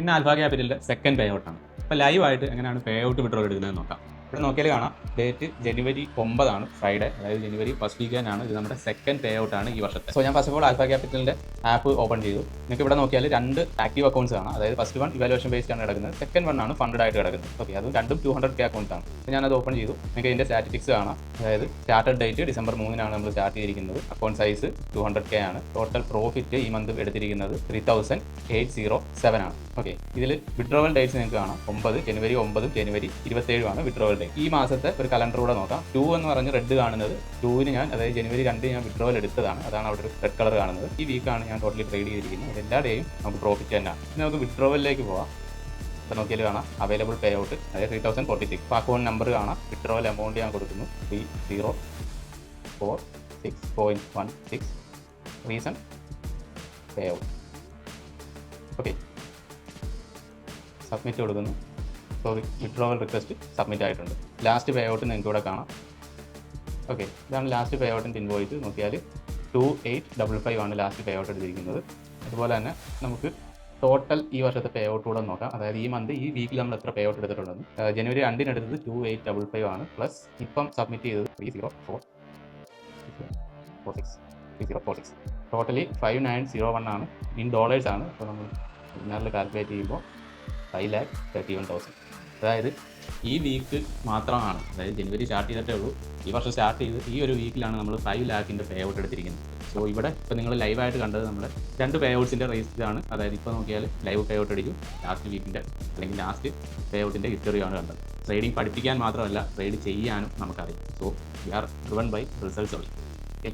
ഇന്ന് alpha ക്യാപിറ്റലിൻ്റെ second പേ ഔട്ടാണ്. അപ്പോൾ ലൈവായിട്ട് എങ്ങനെയാണ് പേ ഔട്ട് വിഡ്രോൾ എടുക്കുന്നതെന്ന് നോക്കാം. ഇവിടെ നോക്കിയാൽ കാണാം, ഡേറ്റ് ജനുവരി 9 ഫ്രൈഡേ, അതായത് ജനുവരി ഫസ്റ്റ് വീക്കെൻഡാണ്. ഇത് നമ്മുടെ സെക്കൻഡ് പേ ഔട്ടാണ് ഈ വർഷത്തെ. സോ ഞാൻ ഫസ്റ്റ് ഓഫ് ഓൾ ആൽഫ ക്യാപിറ്റലിൻ്റെ ആപ്പ് ഓപ്പൺ ചെയ്തു. നിങ്ങൾക്ക് ഇവിടെ നോക്കിയാൽ 2 ആക്റ്റീവ് അക്കൗണ്ട്സ് ആണ്. അതായത് ഫസ്റ്റ് വൺ ഇവാലുവേഷൻ ബേസ്ഡ് ആണ് കിടക്കുന്നത്, സെക്കൻഡ് വൺ ആണ് ഫണ്ടഡ് ആയിട്ട് കിടക്കുന്നത്. ഓക്കെ, അതും രണ്ടും 200K അക്കൗണ്ട്സ് ആണ്. അപ്പോൾ ഞാനത് ഓപ്പൺ ചെയ്തു. നിങ്ങൾക്ക് ഇതിൻ്റെ സ്റ്റാറ്റിസ്റ്റിക്സ് കാണാം. അതായത് സ്റ്റാർട്ടഡ് ഡേറ്റ് December 3 നമ്മൾ സ്റ്റാർട്ട് ചെയ്തിരിക്കുന്നത്. അക്കൗണ്ട് സൈസ് 200K ആണ്. ടോട്ടൽ പ്രോഫിറ്റ് ഈ മന്ത് എടുത്തിരിക്കുന്നത് 3807 ആണ്. ഓക്കെ, ഇതിൽ വിഡ്രോവൽ ഡേറ്റ്സ് നിങ്ങൾക്ക് കാണാം. ജനുവരി 9 ജനുവരി 27 ആണ് വിഡ്രോവൽ ഡേറ്റ്. ഈ മാസത്തെ ഒരു കലണ്ടർ കൂടെ നോക്കാം. 2 എന്ന് പറഞ്ഞ് റെഡ് കാണുന്നത് 2-ന് ഞാൻ, അതായത് ജനുവരി 2 ഞാൻ വിഡ്രോവൽ എടുത്തതാണ്. അതാണ് അവിടെ ഒരു റെഡ് കളർ കാണുന്നത്. ഈ വീക്കാണ് ഞാൻ ടോട്ടലി ട്രേഡ് ചെയ്തിരിക്കുന്നത്. എല്ലാ ഡേയും നമുക്ക് പ്രോഫിറ്റ് തന്നെയാണ്. ഇനി നമുക്ക് വിഡ്രോവലിലേക്ക് പോവാം. ഇപ്പോൾ നോക്കിയാൽ കാണാം അവൈലബിൾ പേ ഔട്ട്, അതായത് 3046. ഇപ്പോൾ അക്കൗണ്ട് നമ്പർ കാണാം. വിഡ്രോവൽ എമൗണ്ട് ഞാൻ കൊടുക്കുന്നു 3046.16. Reason pay out. Okay, submit കൊടുക്കുന്നു. സോ വിഡ്രോവൽ റിക്വസ്റ്റ് സബ്മിറ്റ് ആയിട്ടുണ്ട്. ലാസ്റ്റ് പേ ഔട്ട് നിങ്ങൾക്ക് ഇവിടെ കാണാം. ഓക്കെ, ഇതാണ് ലാസ്റ്റ് പേ ഔട്ടിൻ്റെ ഇൻവോയ്സ്. നോക്കിയാൽ 2855 ആണ് ലാസ്റ്റ് പേ ഔട്ട് എടുത്തിരിക്കുന്നത്. അതുപോലെ തന്നെ നമുക്ക് ടോട്ടൽ ഈ വർഷത്തെ പേ ഔട്ട് കൂടെ നോക്കാം. അതായത് ഈ മന്ത്, ഈ വീക്കിൽ നമ്മൾ എത്ര പേ ഔട്ട് എടുത്തിട്ടുണ്ടെന്ന്. ജനുവരി 2 എടുത്തത് 2855 ആണ്. പ്ലസ് ഇപ്പം സബ്മിറ്റ് ചെയ്തത് 3046. ടോട്ടലി 5901 ആണ്. ഇൻ ഡോളേഴ്സ് ആണ്. അപ്പോൾ നമ്മൾ ഇതിനകത്ത് കാൽക്കുലേറ്റ് ചെയ്യുമ്പോൾ 5,31,000. അതായത് ഈ വീക്ക് മാത്രമാണ്, അതായത് ജനുവരി സ്റ്റാർട്ട് ചെയ്തിട്ടേ ഉള്ളൂ. ഈ വർഷം സ്റ്റാർട്ട് ചെയ്ത് ഈ ഒരു വീക്കിലാണ് നമ്മൾ 5 ലാഖിൻ്റെ പേ ഔട്ട് എടുത്തിരിക്കുന്നത്. സോ ഇവിടെ ഇപ്പോൾ നിങ്ങൾ ലൈവായിട്ട് കണ്ടത് നമ്മുടെ 2 പേ ഔട്ട്സിൻ്റെ റേസിലാണ്. അതായത് ഇപ്പോൾ നോക്കിയാൽ ലൈവ് പേ ഔട്ട് അടിക്കും, ലാസ്റ്റ് വീക്കിൻ്റെ അല്ലെങ്കിൽ ലാസ്റ്റ് പേ ഔട്ടിൻ്റെ ഹിസ്റ്ററിയാണ് കണ്ടത്. ട്രേഡിംഗ് പഠിപ്പിക്കാൻ മാത്രമല്ല, ട്രേഡ് ചെയ്യാനും നമുക്കറിയാം. So we are driven by results only. Okay.